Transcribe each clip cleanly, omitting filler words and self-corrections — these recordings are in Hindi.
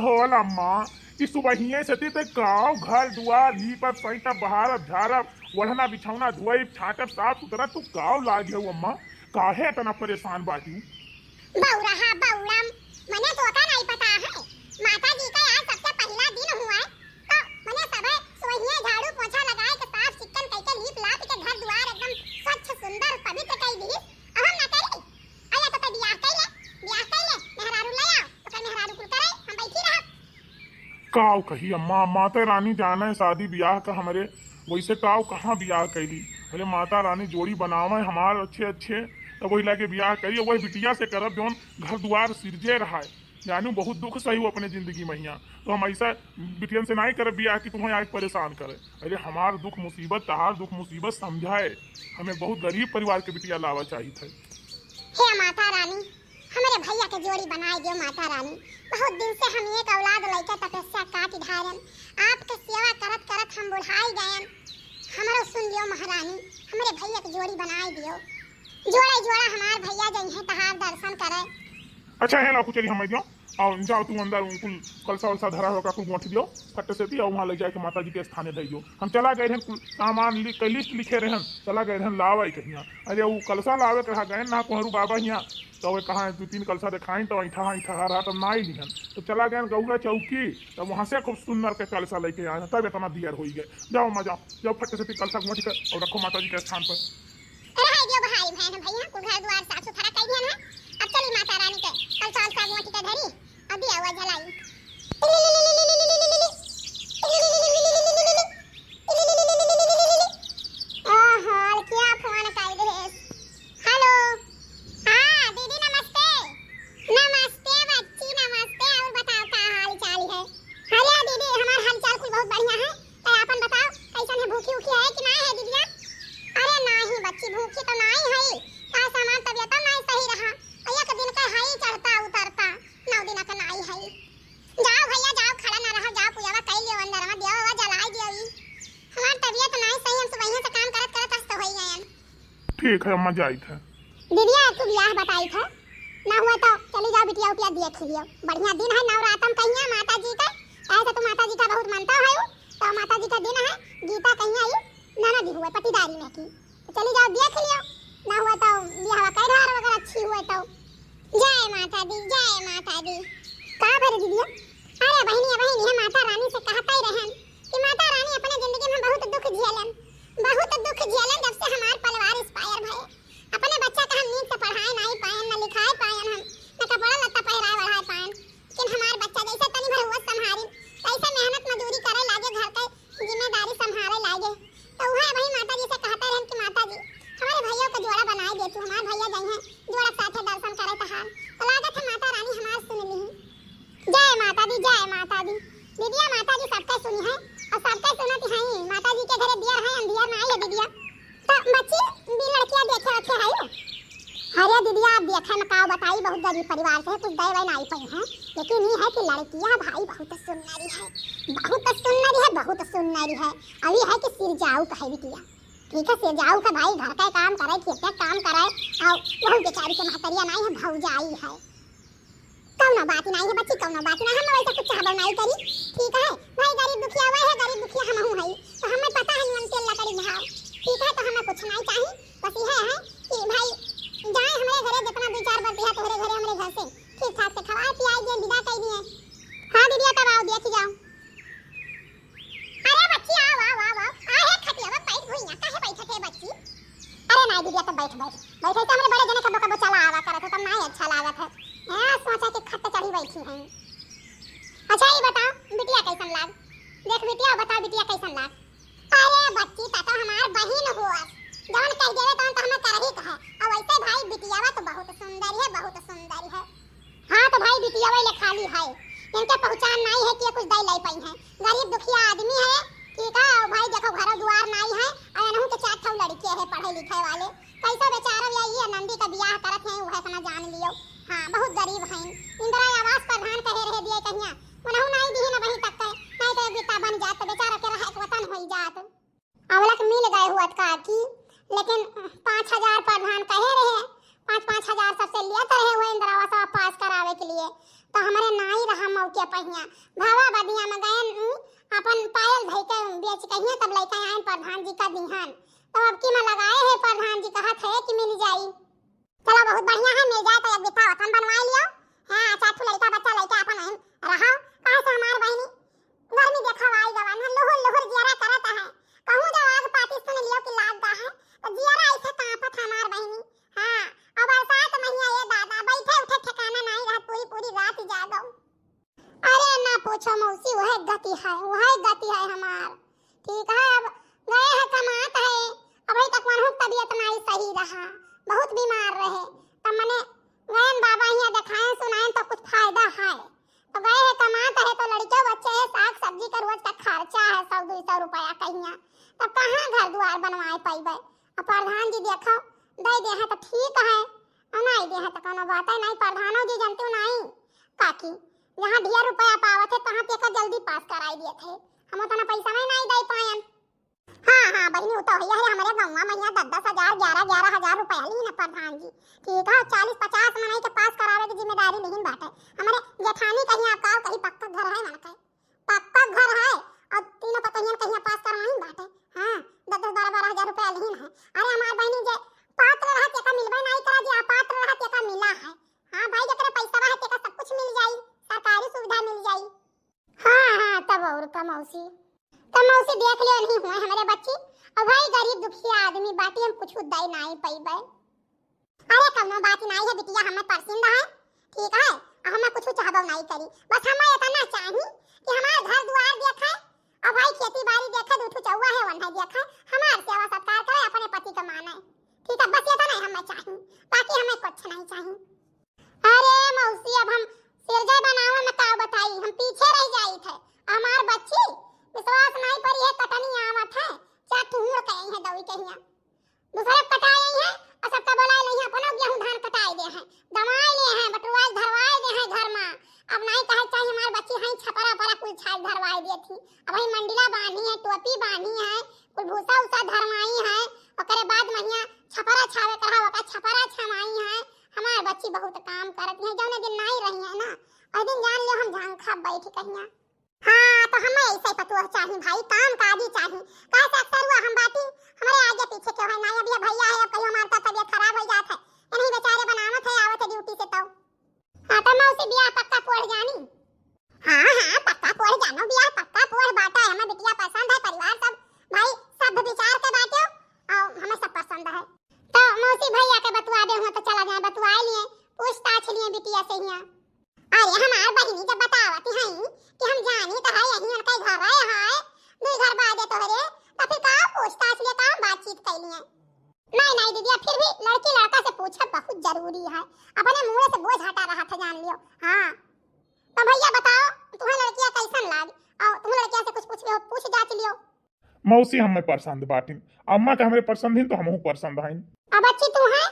होल अम्मा कि सुबहिए से ते गाँव घर दुआर लीपब सैतब बहारब झारब ओढ़ना बिछौना धोइब छाटब साफ सुथरा तू गाँव लाग हो अम्मा काहे इतना परेशान बाटू। बौरहा बौरम मने तो का नहीं पता है माता जी का आज सबसे पहला दिन हुआ है तो मने सब सोहिए झाड़ू पोछा लगाए के साफ चिकन करके लीप लाप के घर द्वार एकदम स्वच्छ सुंदर पवित्र कर दी। अब हम ना करी आया तो बियाह कैले मेहरारू ले आओ तो कल मेहरारू कुल करे हम बैठी रह काव कही अम्मा माता रानी जाना है शादी ब्याह का हमरे वैसे काव कहाँ ब्याह कैली अरे माता रानी जोड़ी बनावे हमार अच्छे अच्छे तो वही लाके ब्याह करिए वही बिटिया से करब जौन घर द्वार सिरजे रहा है जानू बहुत दुख सही हो अपने जिंदगी में यहाँ तो हम ऐसा बिटियन से नहीं करब ब्याह कि तुम्हें आज परेशान करे। अरे हमार दुख मुसीबत तहार दुख मुसीबत समझाए हमें बहुत गरीब परिवार के बिटिया लावा चाहिए थे। हे माता रानी हमारे भैया के जोड़ी बनाए दियो माता रानी बहुत दिन से हम एक औलाद लइका तपस्या काट ढारन आपके सेवा करत करत हम बुढ़ाई गयन हमारो सुन लियो महारानी हमारे भैया के जोड़ी बनाए दियो जोड़ा जोड़ा हमार भैया जई है तहार दर्शन करे। अच्छा है ना कुछ हम दियो और जाओ तुम अंदर कुल कलसा वलसा धरा होगा कुल गोंठ दियो कट्टे से दियो वहाँ ले जाके माता जी के स्थाने दे दियो। हम चला गए रहन कुल सामान लिस्ट लिखे रहन चला गए रहन लावा कहिया अरे वो कलसा लावे कहा गए ना कोहरू बाबा यहाँ तो वे कहाँ 2-3 कलसा दिखाई तो ऐठा रहा तब ना ही लिहन तो चला गए गौरा चौकी तब वहाँ से खूब सुंदर के कलसा लेके आए तब इतना दियर हो गए। जाओ माँ जाओ फटे से कलसा गोंठ कर और रखो माता जी के स्थान पर। अरे दियो भाई बहन भैया को घर द्वार साफ सुथरा कर दिया है अब चली माता रानी के कलसा वलसा गोंठ के धरी अभी आवा जलाई हां क्या फोन कर दे हेलो हां दीदी नमस्ते नमस्ते बच्ची नमस्ते और बताओ क्या हाल चाल है। अरे दीदी हमारा हाल चाल कुल बहुत बढ़िया है तो अपन बताओ कैसन है भूखी उखी है कि ना है दीदिया। अरे नहीं बच्ची भूखी तो नहीं है का सामान तबियत नहीं सही रहा एक दिन का है चढ़ता उतरता 9 दिन का नहीं है। जाओ भैया जाओ खड़ा ना रहो जाओ पूजा कर लियो अंदर में दियो वा जलाई दियो हमार तबियत नहीं सही हम सुबह से काम करत करत हस्त हो गए। ठीक है अम्मा जाई था दीदिया तू ब्याह बताई था ना हुआ तो चली जाओ बिटिया उटिया देख लियो बढ़िया दिन है नवरात्रम कहिया माता जी का ऐसा तो माता जी का बहुत मानता है तो माता जी का दिन है गीता कहिया आई नाना दी हुए पतिदारी में की तो चली जाओ देख लियो ना हुआ तो ब्याह कर रहा अगर अच्छी हुए तो जय माता दी का भर दीदिया। अरे बहनी है माता रानी से कहता ही रहन कि माता रानी अपने जिंदगी में बहुत दुख झेलन जब से हमार परिवार इंस्पायर भए अपने बच्चा का हम नींद से पढ़ाए नहीं पाए न लिखाए पाए हम न कपड़ा लत्ता पहराए बढ़ाए पाए लेकिन हमार बच्चा जैसे तनी भर हुआ संभारी कैसे मेहनत मजदूरी करे लागे घर के जिम्मेदारी संभाले लागे तो वह भाई माता जी से कहता रहन कि माता जी हमारे भैया का जोड़ा बनाए दे तू हमार भैया जई है जोड़ा साथे दर्शन करे तहार तो लागत है माता रानी हमार सुन ली। जय माता दी दीदिया माता जी सबका सुनी है और सबका सुनती है माता जी के घरे दियर है अंधियर नहीं है दीदिया तो बच्ची भी लड़कियां देखे रखे है। अरे दीदिया आप देखे में का बताई बहुत गरीब परिवार से कुछ दे नहीं पाई है लेकिन ये है कि लड़कियां भाई बहुत सुंदरी है अभी है कि सिर जाऊ कहे बिटिया ठीक है सिर जाऊ का भाई घर का काम करे खेत का काम करे और बहुत बेचारी के महतरिया नहीं है भौजाई है कौनो बात नहीं है बच्ची कौनो बात नहीं हम वैसा कुछ चाहबो नहीं करी ठीक है भाई गरीब दुखिया वह है गरीब दुखिया हम हूं है तो हमें पता है नियम तेल लकड़ी भाव ठीक है तो हमें कुछ नहीं चाहिए बस ये है कि भाई जाए हमारे घरे जितना 2-4 बार दिया तोहरे घरे हमारे घर से ठीक ठाक से खवाए पियाई दे विदा कर दिए। हां दीदिया तब आओ देख जाओ। अरे बच्ची आओ आहे खटिया में बैठ भुइया काहे बैठे थे बच्ची। अरे नहीं दीदिया तब बैठ तो हमारे बड़े जने कबो कबो चला आवा करत तब नहीं अच्छा लागत है हां सोचा कि खट चढ़ी बैठी हैं। अच्छा ये बताओ बिटिया कैसन लाग देख बिटिया बताओ बिटिया कैसन लाग। अरे बच्ची ता तो हमार बहन हुआ जवन कह देवे तवन तो हमें करही कहे और वैसे भाई बिटियावा तो बहुत सुंदर है। हां तो भाई बिटियावा ले खाली है इनके पहचान नहीं है कि कुछ दई लाई पाई है गरीब दुखिया आदमी है ठीक है भाई देखो घर द्वार नहीं है और अनहु के 4 ठो लड़के है पढ़े लिखे वाले कैसा बेचारा ये नंदी का ब्याह करत है वह समझ जान लियो। हां बहुत गरीब है इंदिरा आवास प्रधान कहे रहे दिए कहिया उनहु नहीं दी ना वहीं तक नहीं तो बेटा बन जात बेचारा के रहा एक वतन होई जात अवलक मिल गए हुआ का की लेकिन 5000 प्रधान कहे रहे 5-5 हजार सबसे लिया रहे वो इंदिरा आवास पास करावे के लिए। तो हमारे नाई रहा मौके पहिया भावा बदिया में गए अपन पायल धई के बेच कहिए तब लइका आए प्रधान जी का दिहान। तो अब की में लगाए है प्रधान जी कहा थे कि मिल जाई। चलो बहुत बढ़िया है मिल जाए तो एक बिता वतन बनवा लियो। हां चाचू लइका बच्चा लइका अपन आइन रहा काहे से हमार बहनी गर्मी देखा आई गवन लोहर लोहर जियारा करत है कहूं जब आग पाती सुन लियो कि लाग गा है तो जियारा ऐसे कांपत हमार बहनी। हां अब बरसात महीना ये दादा बैठे उठे ठिकाना नहीं रहा पूरी पूरी रात जागो। अरे ना पूछो मौसी वह गति है हमार। ठीक है अब गए हैं कमात है अभी तक मनहु तबीयत नहीं सही रहा बहुत बीमार रहे तब मने गए बाबा यहाँ दिखाएं सुनाएं तो कुछ फायदा है तो गए हैं कमात है तो लड़के बच्चे है साग सब्जी का रोज का खर्चा है 100-200 रुपया कहिया तब कहाँ घर द्वार बनवाए पाइबे। प्रधान जी देखो दे दे है तो ठीक है नहीं दे है तो कोनो बात है नहीं। प्रधानो जी जानते हो नहीं काकी जहाँ ढेर रुपया पावत है तहाँ पे जल्दी पास कराई दिए थे हम उतना पैसा में नहीं दे पाएन। हाँ बहनी वो तो है हमारे गाँव में यहाँ 10-10 हजार 11-11 हजार रुपया ली ना प्रधान जी। ठीक है 40-50 मनाई के पास करावे की जिम्मेदारी नहीं बाटे। हमारे जेठानी कहीं आपका कहीं पक्का घर है मन पक्का घर है और तीनों पतंगियन कहीं पास करवाई बाटे। हाँ 10-12 हजार रुपया ली है। अरे हमार बहनी जे पात्र रहत का मिलबे नहीं करा जी अपात्र रहत का मिला है। हाँ भाई जकरे पैसा है तेका सब कुछ मिल जाई सरकारी सुविधा मिल जाई। हाँ तब और का मौसी देख लियो नहीं हुए हमारे बच्ची और भाई गरीब दुखी आदमी बाटी हम कुछ दई नहीं पैबे। अरे कौनो बात नहीं है बिटिया हमें परसिंदा है ठीक है हमें कुछ चाहबो नहीं करी बस हमें इतना चाहिए कि हमारा घर द्वार देखे और भाई खेती बाड़ी देखे दूठू चौवा है वन है देखे हमार सेवा सत्कार करे अपने पति का माने। ठीक है बस इतना ही हमें चाहिए बाकी हमें कुछ नहीं चाहिए। अरे मौसी अब हम सिरजा बनावे में का बताई हम पीछे रह जाई थे हमार बच्ची विश्वास नहीं पर ये कटनी आवत है चाहे तुहर कहीं है दवी कहिया दूसरे कटाई है और सबका बोलाई नहीं अपना गेहूं धान कटाई दे है दमाई ले है बटुआई धरवाई दे है घर में। अब नहीं कहे चाहिए हमार बच्ची है छपरा परा कुल छाल धरवाई दी थी अब भाई मंडला बांधी है टोपी बांधी है कुल भूसा उसा धरवाई है ओकरे बाद महिया छपरा छावे करा ओका छपरा छमाई है। हमार बच्ची बहुत काम करत है जौने दिन नहीं रही है ना और दिन जान लियो हम झांखा बैठ कहिया। हाँ तो हमें ऐसे पतुआ चाहिए भाई काम काजी चाहिए कैसे अक्सर हुआ हम बाटी हमारे आगे पीछे क्यों है ना अभी भैया है अब कहीं हमारा तबीयत खराब हो जात है नहीं बेचारे बनावत है आवत है ड्यूटी से तो। हाँ तो मैं उसे बियाह पक्का पोड़ जानी। हाँ पक्का पोड़ जानो बियाह पक्का पोड़ बाटा है हमें बिटिया पसंद है परिवार सब भाई सब विचार के बाटे और हमें सब पसंद है तो मौसी भैया के बतवा दे हुआ तो चला जाए बतवा लिए पूछताछ लिए बिटिया से हिया। अरे हमार बहिनी जब बतावती है कि हम जानी तो है यही उनका घर है दो घर बाद तो हरे तो फिर का पूछताछ लिए का बातचीत कर लिए। नहीं दीदी फिर भी लड़की लड़का से पूछना बहुत जरूरी है अपने मुंह से बोझ हटा रहा था जान लियो। हाँ तो भैया बताओ तुम्हें लड़कियां कैसन लाग और तुम लड़कियां से कुछ पूछ जांच लियो। मौसी हमें पसंद बाटिन अम्मा के हमरे पसंद है तो हमहू पसंद है। अब अच्छी तू है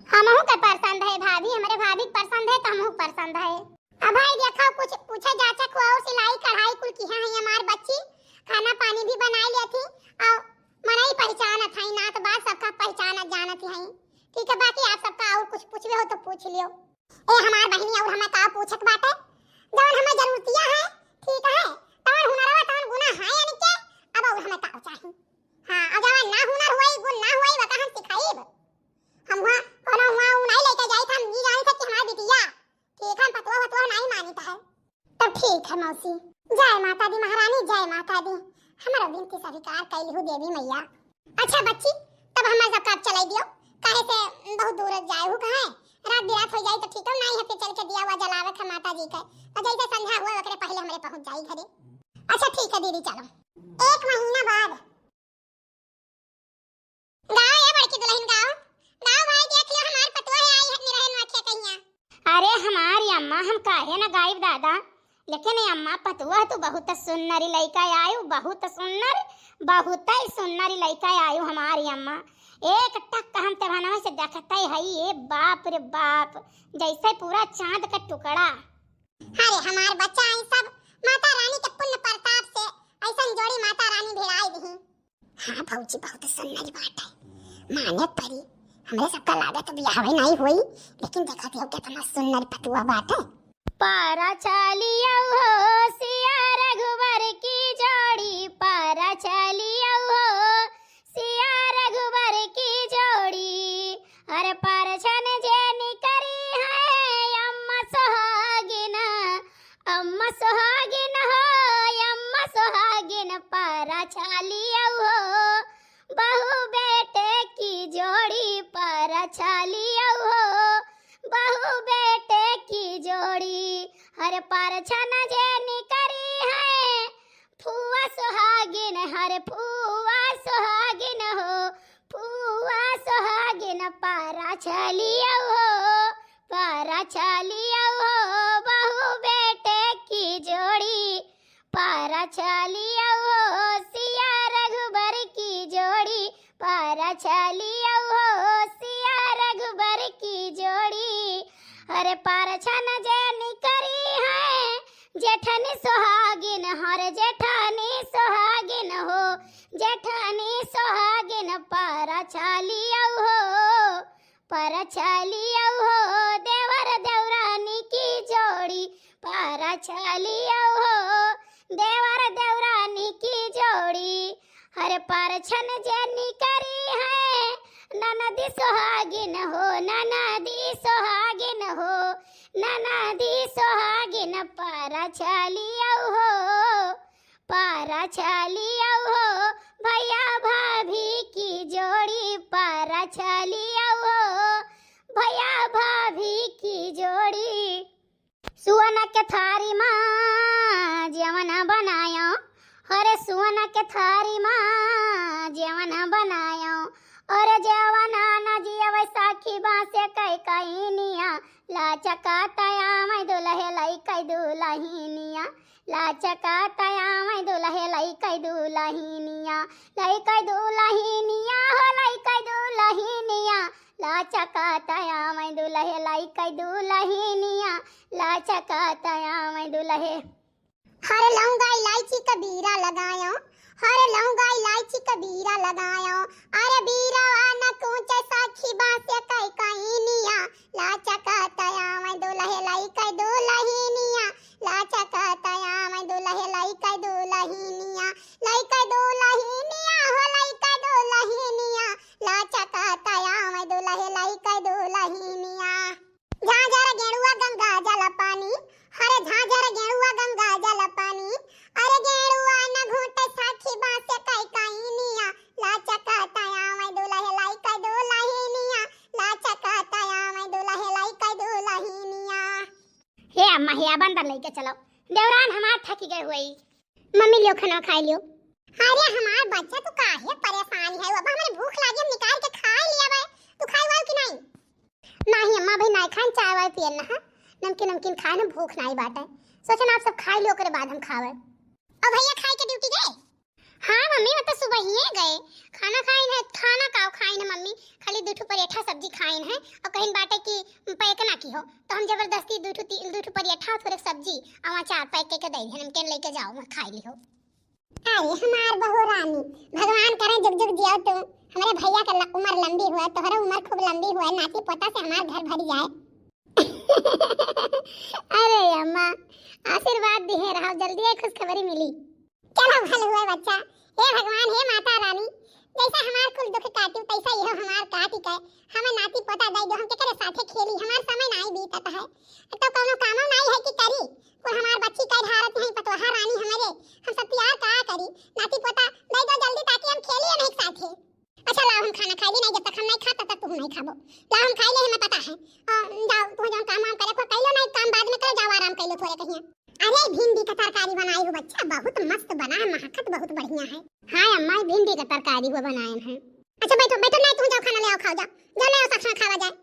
हमहू के पसंद है भाभी हमारे भाभी पसंद है तो हमहू पसंद है। अब भाई देखो कुछ पूछे जांचा को और सिलाई कढ़ाई कुल की है हमार बच्ची खाना पानी भी बनाई ले थी और मनाई पहचान था ना तो बात सबका पहचान जानत है। ठीक है बाकी आप सबका और कुछ पूछबे हो तो पूछ लियो। ए हमार बहनी और हमें का पूछक बाटे जौन हमें जरूरतिया है ठीक है तवन हुनरवा तवन गुना है यानी के अब और हमें का चाहिए। हां अगर ना हुनर होई गुण ना होई बता हम सिखाईब हम वहां कोनो वहां नहीं लेके जाई हम जी जान से कि हमार बिटिया ठीक है पतवा नहीं मानता है। तब ठीक है मौसी जय माता दी महारानी जय माता दी हमारा विनती स्वीकार कैलहु देवी मैया। अच्छा बच्ची तब हम सब कब चलाई दियो काहे से बहुत दूर जाए हु कहे रात बिरात हो जाए तो ठीक है नहीं है फिर चल के दिया हुआ जलावे था माता जी का तो जैसे संध्या हुआ ओकरे पहले हमरे पहुंच जाई घरे। अच्छा ठीक है दीदी चलो 1 महीना बाद गाओ ये बड़की दुल्हन गाओ भाई देख लियो हमार पतवा है आई है निरहन वाखे कहिया। अरे हमारी अम्मा हम काहे ना गायब दादा लेकिन अम्मा पतवा तो बहुत सुन्नरी लइका आयु बहुत सुन्नरी लइका आयु हमारी अम्मा एक टक हम ते भनवा से देखते है ये बाप रे बाप जैसे पूरा चांद का टुकड़ा। अरे हमार बच्चा आई सब माता रानी के पुण्य प्रताप से ऐसा जोड़ी माता रानी भेड़ाई दी। हाँ भौजी बहुत सुन्नरी बात है माने परी हमरे सबका लागत बियाह नहीं हुई, लेकिन देखत हो कितना सुंदर पटुआ बाटे। पारा चलिया हो सिया रघुवर की जोड़ी, पारा चलिया हो सिया रघुवर की जोड़ी। हर परछन जेनी करी है अम्मा सुहागिन, अम्मा सुहागिन हो अम्मा सुहागिन। पारा चलिया हो बहू बेटे की जोड़ी, पारा चलिया हो बहू बेटे की जोड़ी। हर परछन जेनी करी है फुआ सुहागिन, हर फुआ सुहागिन हो फुआ सुहागिन। पारा चलिया हो पारा चलिया हो बहू बेटे की जोड़ी, पारा चलिया हो सिया रघुबर की जोड़ी, पारा चलिया हो सिया रघुबर की जोड़ी। हर परछन जेनी करी है जेठनी सुहागिन, हर जेठानी सुहागिन हो जेठानी सुहागिन। पारा चलिया हो पारा चलिया हो देवर देवरानी की जोड़ी, पारा चलिया हो देवर देवरानी की जोड़ी। हर परछन जेनी करी है ननदी सुहागिन हो ननदी सुहागिन हो ननदी सुहागिन। पारा चलिया हो पारा चलिया हो भैया भाभी की जोड़ी, पारा चलिया हो भैया भाभी की जोड़ी। सुवन के थारी माँ जवन बनायो, हरे सुवन के थारी माँ जवन बनायो। और जवन न जियव साखी बासे कई कहीनिया, लाचका तया मैं दुल्हे लाई कई दुल्हिनिया, लाचका तया मैं दुल्हे लाई कई दुल्हिनिया, लाई कई दुल्हिनिया हो लाई कई दुल्हिनिया, लाचका तया मैं दुल्हे लाई कई दुल्हिनिया, लाचका तया मैं दुल्हे। हरे लौंगा इलायची का बीरा लगायो, हरे लौंगा इलायची का बीरा लगायो। अरे बीरा आना कूचे साखी बासे कई कहीनिया, लाचका तया मैं दुल्हे लाई कई दुल्हिनिया, लाचका तया मैं दुल्हे लाई कई दुल्हिनिया, लाई कई दुल्हिनिया हो लाई कई दुल्हिनिया, लाचका तया मैं दुल्हे लाई कई दुल्हिनिया। झाझर गेरुआ गंगा जल पानी, हरे झाझर गेरुआ गंगा जल पानी। अरे गेरुआ न घूटे साखी बासे कई कहीनिया, लाचका तया मैं दुल्हे लाई कई दुल्हिनिया, लाचका तया मैं दुल्हे लाई कई दुल्हिनिया। हे अम्मा हे बंदर लेके चलो, देवरान हमार थकी गए हुई। मम्मी लियो खाना खा लियो। अरे हमार बच्चा तू काहे परेशान है, अब हमारे भूख लागी हम निकाल के खा लिया बे। तू खाई वाओ कि नहीं? नहीं अम्मा भाई नहीं खान, चाय वाय पियन ना, नमकीन नमकीन खाए ना, भूख नहीं बाटे। सोचन आप सब खा लियो करे बाद हम खावे। और भैया खाई के ड्यूटी गए? हाँ मम्मी वो तो सुबह ही गए, खाना खाइन है, खाना काओ खाइन है मम्मी, खाली दूठू परेठा सब्जी खाइन है और कहीं बाटे की पैक ना की हो, तो हम जबरदस्ती दूठू परेठा थोड़े सब्जी और अचार पैक के दे दे, नमकीन लेके जाओ मत खाई लियो। अरे हमार बहू रानी, भगवान करे जुग जुग जियो तो हमारे भैया का उम्र लंबी हुआ, तोहरा उम्र खूब लंबी हुआ, नाती पोता से हमार घर भर जाए। अरे अम्मा आशीर्वाद दिए रहो, जल्दी खुशखबरी मिली। चलो भल हुआ बच्चा। हे भगवान हे माता रानी, जैसा हमार कुल दुख काटी तैसा यह हमार काटी के हमें नाती पोता दई दो, हम के करे साथे खेली, हमार समय नहीं बीतत है तो कोनो काम नहीं है कि करी, कोई हमार बच्ची कह भारत नहीं पतवाहा रानी हमारे, हम सब प्यार का करी, नाती पोता दई दो जल्दी ताकि हम खेलिए नहीं साथे। अच्छा लाओ हम खाना खाई नहीं, जब तक हम नहीं खाता तब तक तुम नहीं खाबो, लाओ हम खाई ले, हमें पता है। जाओ तू जो काम वाम करे को कइलो नहीं, काम बाद में करो, जाओ आराम कइलो थोड़े कहिया। अरे भिंडी का तरकारी बनाई हो बच्चा, बहुत मस्त बना है, महकत बहुत बढ़िया है। हाँ अम्मा भिंडी का तरकारी हुआ बनाए हैं। अच्छा बैठो बैठो, नहीं तुम जाओ खाना ले आओ, खाओ जाओ, जाओ ले आओ खाना खावा जाए।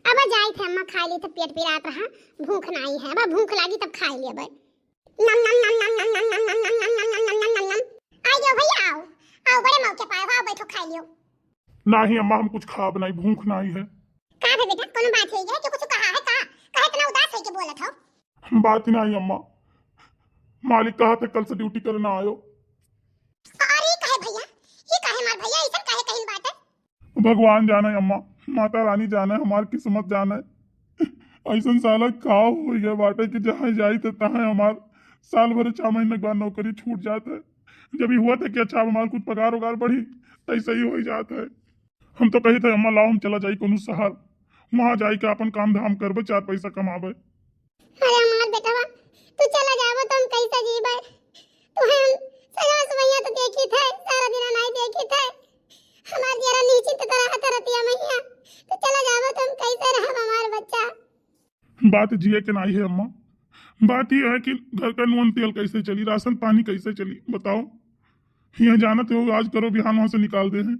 अब जाई थे अम्मा, खा ली तो पेट पिरात रहा, भूख नहीं है, अब भूख लगी तब खा लिया बे। नम नम नम नम नम नम नम नम नम नम नम नम नम नम। आ जाओ भैया आओ, आओ बड़े मौके पाए हो, आओ बैठो खा लियो। नहीं अम्मा हम कुछ खाब नहीं, भूख नहीं है। का है बेटा, कोनो बात है जो कुछ कहा है का? काहे इतना उदास है के बोलत हो? बात नहीं अम्मा, मालिक कहा थे कल से ड्यूटी करना आयो। अरे कहे भैया, ये कहे मार भैया, ऐसा कहे कहीं बात है? भगवान जाने अम्मा, माता रानी जाने हमार किस्मत जाने। ऐसा साला का हो गया बाटे कि जहाँ जाई तो तहाँ हमार साल भर 6 महीने के बाद नौकरी छूट जाता है। जब ये हुआ था कि अच्छा हमार कुछ पगार वगार बढ़ी तो ऐसा ही हो ही जाता है। हम तो कही थे अम्मा लाओ हम चला जाई कोनो शहर, वहाँ जाई के अपन काम धाम करबे 4 पैसा कमाबे। अरे हमार बेटवा तू चला जाबो तो हम कैसे जीबे? तू हम सगा सुबैया तो देखी थे, सारा दिन नहीं देखी थे। हमार जरा निश्चित तरह तरतिया मैया तो चला जाबो तो हम कैसे रहब हमार बच्चा? बात जिए के नहीं है अम्मा, बात यह है कि घर का नून तेल कैसे चली, राशन पानी कैसे चली बताओ। यहाँ जाना तो आज करो बिहान वहां से निकाल दे हैं,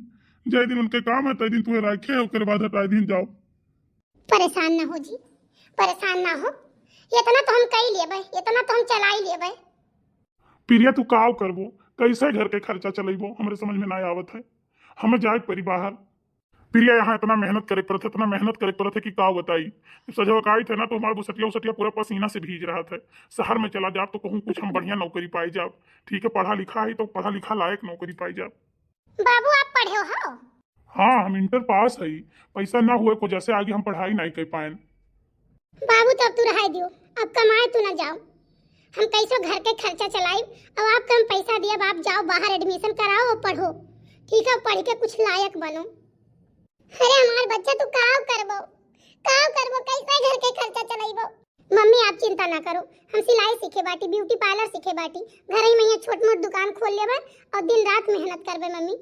जय दिन उनके काम है तय दिन तुम्हें रखे उसके बाद हटाए दिन जाओ। परेशान ना हो जी, परेशान ना हो, इतना तो हम कई लेबे, इतना तो हम चला ही लेबे। प्रिया तू काव करबो, कैसे घर के खर्चा चलेबो हमरे समझ में ना आवत है। हमें जाए परी बाहर। प्रिया यहाँ इतना मेहनत करे पड़े थे, इतना मेहनत करे पड़े थे कि का बताई। सजवकाई थे ना तो हमारा बुसटिया उसटिया पूरा पसीना से भीज रहा था। शहर में चला जाब तो कहूँ कुछ हम बढ़िया नौकरी पाई जाब, ठीक है पढ़ा लिखा है तो पढ़ा लिखा लायक नौकरी पाई जाब। बाबू आप पढ़े हो? हाँ हम इंटर पास है, पैसा ना हुए को जैसे आगे हम पढ़ाई नहीं कर पाए। बाबू तो अब तू रहा दियो, अब कमाए तू ना जाओ, हम कैसो घर के खर्चा चलाई। अब आपको हम पैसा दिए, अब आप जाओ बाहर एडमिशन कराओ और पढ़ो, ठीक है पढ़ के कुछ लायक बनो। अरे हमार बच्चा तू काव करबो कैसे घर के खर्चा चलाइबो? मम्मी आप चिंता ना करो, हम सिलाई सीखे बाटी, ब्यूटी पार्लर सीखे बाटी, घर ही में ये छोट मोट दुकान खोल लेबे और दिन रात मेहनत करबे मम्मी।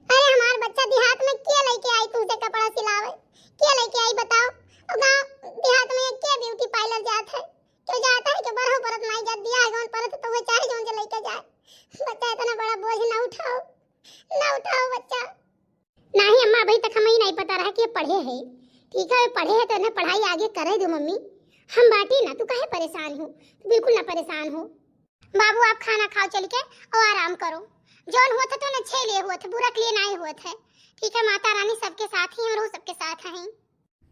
अरे हमार बच्चा देहात में क्या लेके आई तुझे कपड़ा सिलावे, क्या लेके आई बताओ? और गांव देहात में क्या ब्यूटी पार्लर जात है, क्यों जाता है कि बरहो परत नहीं जात, दिया है गौन परत तो वो चाहे जोन से लेके जाए। बच्चा इतना बड़ा बोझ ना उठाओ बच्चा। नहीं अम्मा अभी तक हमें ही नहीं पता रहा कि ये पढ़े है, ठीक है पढ़े है तो इन्हें पढ़ाई आगे करे दो मम्मी, हम बाटी ना, तू काहे परेशान हो? बिल्कुल ना परेशान हो। बाबू आप खाना खाओ चल के और आराम करो, जौन हुआ था तो न अच्छे लिए हुआ था, बुरा के लिए नहीं हुआ था, ठीक है माता रानी सबके साथ ही और वो सबके साथ हैं।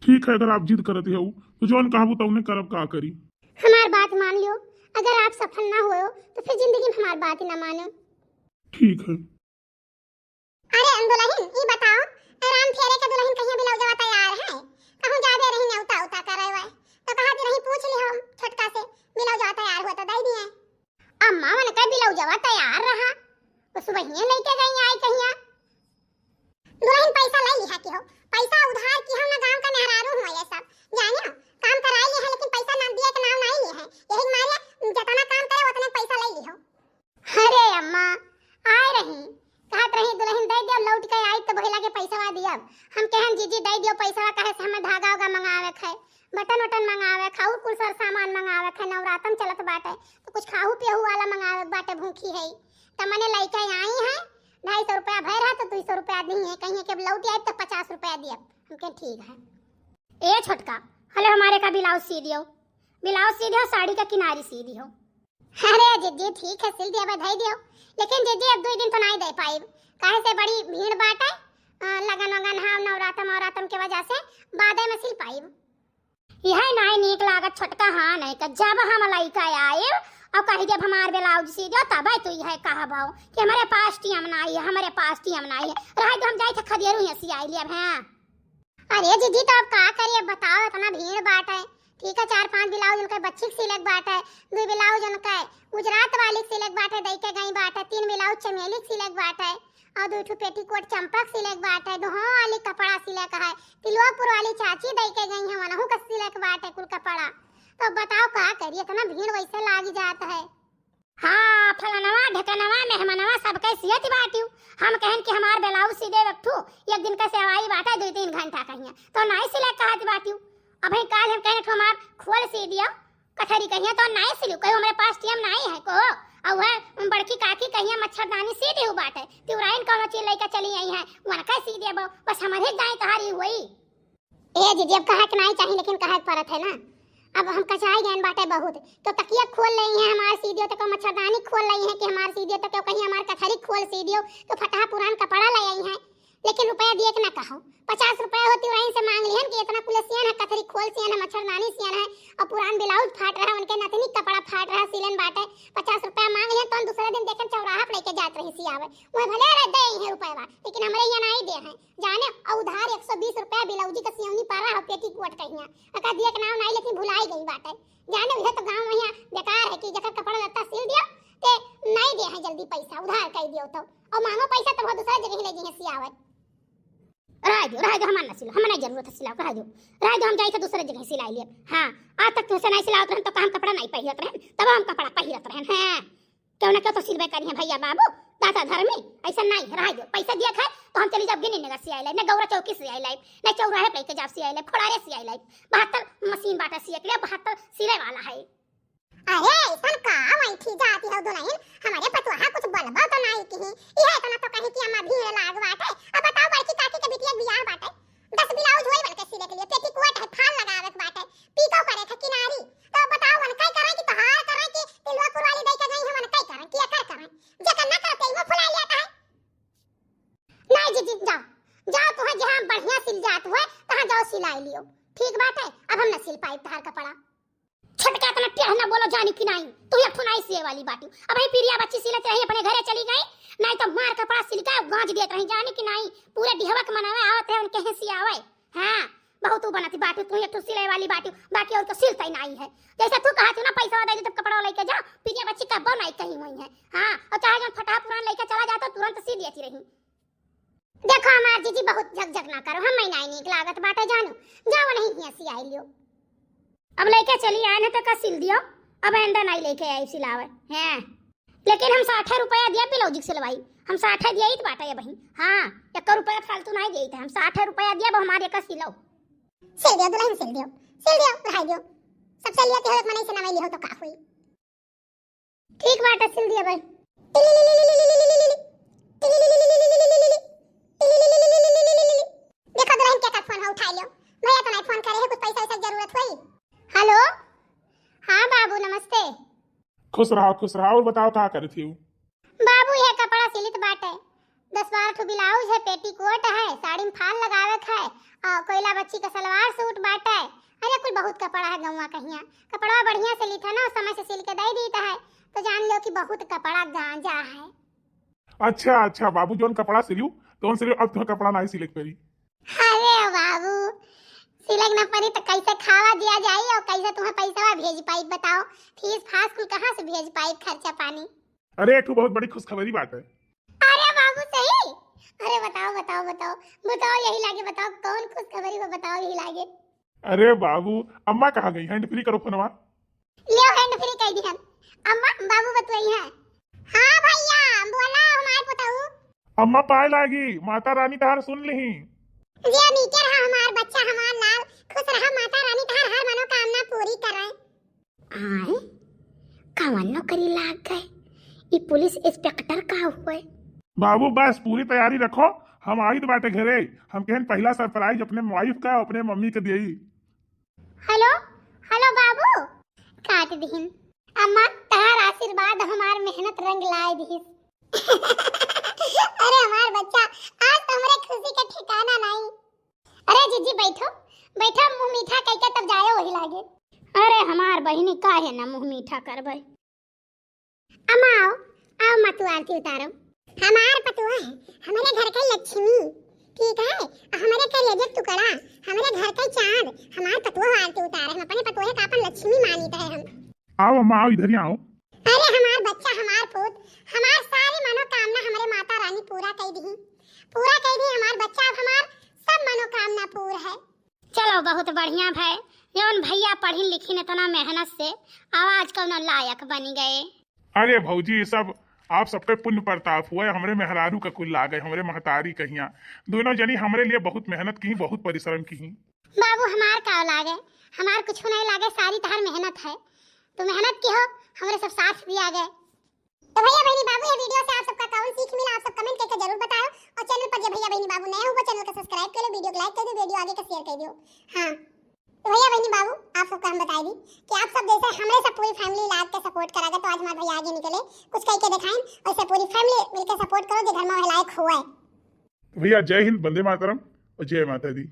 ठीक है अगर आप जिद करती हो तो जौन कहबू तो उन्हें करब का करी। हमार बात मान लियो, अगर आप सफल ना हुए हो तो फिर जिंदगी में हमार बात ही ना मानो। ठीक है। अरे दुल्हन ये बताओ, आराम फेरे के दुल्हन कहीं बिलाव जवा तैयार है? कहूं जाबे रही ने उता करे हुए तो कहा कि रही पूछ ली हम छोटका से बिलाव जवा तैयार हुआ तो दे दिए। अम्मा मन का बिलाव जवा तैयार रहा तो सुबह ही लेके गई आई कहिया। दुल्हन पैसा ले लिया कि हो, पैसा उधार की हम ना गांव का मेहरारू हुआ ये सब जाने हो, काम कराई है लेकिन पैसा ना दिए के नाम नहीं लिए है, यही मारे जितना काम करे उतने पैसा ले लियो। अरे अम्मा आए रही कहत रही दुल्हन दे दियो, लौट के आई तो भइला के पैसा दिया, हम कहन जीजी दे दियो पैसा, कहे से हमें धागा उगा मंगावे है, बटन वटन मंगावे खाऊ कुल सर सामान मंगावे है, नवरातन चलत बाटे तो कुछ खाऊ पियहू वाला मंगावे बाटे, भूखी है त मने लइका आई है 250 रुपया भर रहा तो 200 रुपया दी है, कहीं के लौट आई तो 50 रुपया दिया, हमके ठीक है। ए छोटका हले हमारे का ब्लाउज सी दियो, ब्लाउज सी दियो, साड़ी का किनारी सी दियो। अरे जीजी ठीक है सिल दिया बधाई दियो, लेकिन जीजी अब 2 दिन तो नहीं दे पाई, काहे से बड़ी भीड़ बाट है, लगन वगन हाँ नवरातन के वजह से बाद में सिल पाई। यह नहीं नीक लागत छोटका, हाँ नहीं का जब हम लइका आए और कही जब हमार ब्लाउज सी दियो तब तू यह कहा भाव कि हमारे पास टीम नहीं है, हमारे पास टीम नहीं है, रह तो हम जाए थे खदेरू यहाँ सी आई लिया हैं। अरे जीजी तो अब का करिए बताओ, इतना भीड़ बाट है, ठीक है 4-5 ब्लाउज उनके बच्ची सिलेक्ट बाट है, 2 ब्लाउज उनके गुजरात वाली सिलेक्ट बाट है, दई के गई बाट है, 3 ब्लाउज चमेली सिलेक्ट बाट है और 2 पेटीकोट चंपक सिलेक्ट बाट है, 2 वाली कपड़ा सिलेक्ट है, तिलवापुर वाली चाची दई के गई है वनहु का सिलेक्ट बाट है कुल कपड़ा। तो बताओ का करिए, इतना भीड़ वैसे लाग जाता है। हाँ फलानवा ढकनवा मेहमानवा सबके सियत बाटियो, हम कहन कि हमार ब्लाउज सीधे रखू एक दिन का सेवाई बाटा 2-3 घंटा कहिया तो नहीं सिलेक्ट कहत बाटियो। अभी काल हम कहन हमार खोल सी दिया कथरी कहिया तो नहीं सिलू, कहो हमारे पास टीम नहीं है को, और वह बड़की काकी कहिया मच्छरदानी सी देहु बाटे, तिवराइन कोनो चीज लेके चली आई है वनका सी देबो, बस हमारे जाए कहारी हुई। ए दीदी अब कहा के नहीं चाहिए लेकिन कहा परत है ना, अब हम कचाई गए बाटे बहुत तो तकिया खोल रही है हमार सी दियो, तो मच्छरदानी खोल रही है कि हमार सी दियो, तो कहीं हमार कथरी खोल सी दियो, तो फटा पुरान कपड़ा ले आई है, लेकिन रुपया दिए के ना कहो 50 रुपया होती वहीं से मांग लिहन कि इतना कुल सियन है, कथरी खोल सियन है, मच्छरदानी सियन है और पुरान ब्लाउज फाट रहा, उनके नतनी कपड़ा फाट रहा सिलन बाटे 50 रुपया मांग लिहन, तो दूसरे दिन देखन चौराहा पर लेके जात रही सियावे, वो भले रह दे है रुपया, लेकिन हमरे यहाँ नहीं दे है जाने, और उधार 120 रह दो हमार ना सिलो, हमें नहीं जरूरत है सिलाओ, रह दो हम जाई थे दूसरे जगह सिलाई लिए। हां आज तक तुमसे नहीं सिलावत रहन तो हम कपड़ा नहीं पहिरत रहन, तब हम कपड़ा पहिरत रहन। हां क्यों ना क्यों तो सिलवे करी है भैया बाबू दादा धर्मी, ऐसा नहीं रह दो। पैसा दिया खाए तो हम चली जाब गिनी नगर सियाई लाइब, ना गौरा चौकी सियाई लाइब, ना चौराहे पे के जाब सियाई लाइब, खोड़ारे सियाई लाइब। 72 मशीन बाटा सिए के लिए 72 सिले वाला है। अरे ऐसा का वैठी जाती हो दुल्हन, हमारे पतवाहा कुछ बलबा तो नहीं की यह इतना तो कहीं कि अम्मा भीड़ लाग बाटे। अब बताओ बड़की काकी के बिटिया बियाह बाटे, 10 ब्लाउज होई बनके सिले के लिए, पेटीकोट है, फाल लगावे के बाटे, पीको करे थे किनारी। तो बताओ वन कई करे कि तोहार करे कि तिलवा कुरवाली दे के गई हमन कई करे कि एकर करे, जे करना करते ही वो फुला लिया है। नहीं जी जाओ तो है जहां बढ़िया सिल जात हुए तहां जाओ सिलाई लियो, ठीक बात है। अब हम न सिल पाई तहार कपड़ा छटका तना टेढ़ ना बोलो जानी कि नहीं, तू एक ठुनाई सिए वाली बाटी। अब ही पिरिया बच्ची सिलत रही अपने घरे चली गई, नहीं तो मार कपड़ा सिलका गांज देत रही जानी कि नहीं। पूरे दिहवा के मनावे आवत है उनके हिस्से आवे। हां बहुत तू बनती बाटी, तू एक ठु सिलाई वाली बाटी, बाकी और तो सिलता ही नहीं है। जैसे तू कहत ना पैसा दे दे तब कपड़ा लेके जा, पिरिया बच्ची का बनाई कहीं हुई है। हां और चाहे जन फटा पुरान लेके चला जा तो तुरंत सी देती रही। देखो हमार जीजी बहुत झकझक ना करो, हम नहीं नीक लागत बाटे जानू, जाओ नहीं हिया सियाई लियो। अब लेके चली आए ना तो का सिल दियो, अब अंडा नहीं लेके आई सिलावे हैं। लेकिन हम 60 रुपया दिया ब्लाउज सिलवाई, हम 60 दिया ही तो बाटा है बहन। हां 1 रुपया फालतू नहीं दिए थे, हम 60 रुपया दिया अब हमारे का सिलो। सिल दियो दुल्हन, सिल दियो रह दियो, सबसे लिया के हो मने से नवाई हो तो का हुई। ठीक बाटा सिल दिया भाई। देखो दुल्हन के का फोन है, उठा लियो, भैया तो नहीं फोन करे है, कुछ पैसा वैसा जरूरत हुई। हेलो हाँ बाबू नमस्ते। खुश रहो और बताओ क्या करे थी? बाबू ये कपड़ा सिलित बाटे, 10-12 ठो ब्लाउज है, पेटीकोट है, साड़ी में फाल लगावे है और कोयला बच्ची का सलवार सूट बाटे। अरे कुल बहुत कपड़ा है गौवा कहिया, कपड़ा बढ़िया से लिखा ना समय से सिल के दे देता है तो जान लो कि बहुत कपड़ा गांजा है। अच्छा बाबू जोन कपड़ा सिलियो तो सिलियो, अब तुम्हें कपड़ा नहीं सिले पड़ी। अरे बाबू सिलक न पड़ी तो कैसे खावा दिया जाई और कैसे तुम्हें पैसा भेज पाई बताओ, फीस फास कुल कहां से भेज पाई, खर्चा पानी। अरे एक बहुत बड़ी खुशखबरी बात है। अरे बाबू सही, अरे बताओ यही लागे, बताओ कौन खुशखबरी वो बताओ यही लागे। अरे बाबू अम्मा कहाँ गई? हैंड फ्री करो फोनवा। लियो हैंड फ्री कह दी हम। अम्मा बाबू बतवाई है। हां भैया बोला हमार बताऊ। अम्मा पाए लागी, माता रानी तहार सुन ली। जे नीचे रहा हमार बच्चा हमार लाल, खुश रहा, माता रानी तहार हर मनोकामना पूरी करे। आए कवन नौकरी लाग गए, ई पुलिस इंस्पेक्टर का हुए। बाबू बस पूरी तैयारी रखो, हम आई तो बाटे घरे, हम कहन पहला सरप्राइज अपने वाइफ का अपने मम्मी के दिए। हेलो बाबू काट दीन, अम्मा तहार आशीर्वाद हमार मेहनत रंग लाए दी। अरे हमार बच्चा आज तो हमरे खुशी का ठिकाना नहीं। अरे जीजी बैठो मुंह मीठा कह के तब जाए वही लागे। अरे हमार बहिनी काहे ना मुंह मीठा करबे। अम्मा आओ मत आरती उतारो, हमार पतुआ है, हमारे घर का लक्ष्मी, ठीक है, हमारे कलेजे टुकड़ा, हमारे घर का चांद, हमार पतुआ आरती उतारे, हम अपने पतुआ का अपन लक्ष्मी मानते हैं हम। आओ अम्मा आओ, इधर ही आओ। अरे हमार बच्चा, हमार पुत, हमार सारी मनोकामना हमारे माता रानी पूरा कर दी हमार बच्चा, अब हमार सब मनोकामना पूरा है। चलो बहुत बढ़िया भाई, जौन भैया पढ़ी लिखी ने तना मेहनत से आवाज कौन लायक बनी गए। अरे भौजी सब आप सबके पुण्य प्रताप हुए, हमरे मेहरारू का कुल लागे, हमरे महतारी कहिया दोनों जनी हमरे लिए बहुत मेहनत की, बहुत परिश्रम की। बाबू हमार का लागे, हमार कुछ नहीं लागे, सारी तहार मेहनत है, तो मेहनत की हो, हमरे सब साथ दिया गए। तो भैया बहनी बाबू ये वीडियो से आप सबका कौन सीख मिला, आप सब कमेंट करके जरूर बताओ, और चैनल पर जो भैया बहनी बाबू नए हो वो चैनल को सब्सक्राइब कर लो, वीडियो को लाइक कर दो, वीडियो आगे का शेयर कर दो। हां तो भैया बहनी बाबू आप सबको हम बता दी कि आप सब जैसे हमरे सब पूरी फैमिली लाग के सपोर्ट करागा, तो आज हमारे भैया आगे निकले कुछ कह के दिखाएं, वैसे पूरी फैमिली मिलकर सपोर्ट करो जो घर में लायक हुआ है। भैया जय हिंद, वंदे मातरम और जय माता दी।